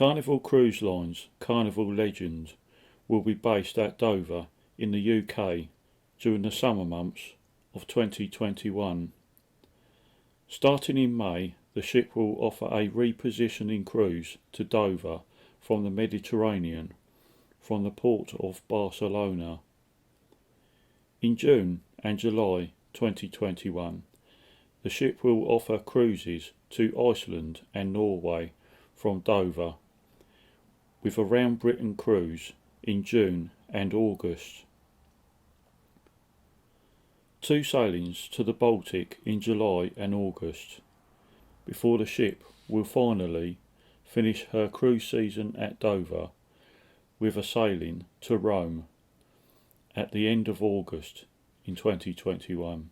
Carnival Cruise Line's Carnival Legend will be based at Dover in the UK during the summer months of 2021. Starting in May, the ship will offer a repositioning cruise to Dover from the Mediterranean from the port of Barcelona. In June and July 2021, the ship will offer cruises to Iceland and Norway from Dover, with a round Britain cruise in June and August. 2 sailings to the Baltic in July and August, before the ship will finally finish her cruise season at Dover with a sailing to Rome at the end of August in 2021.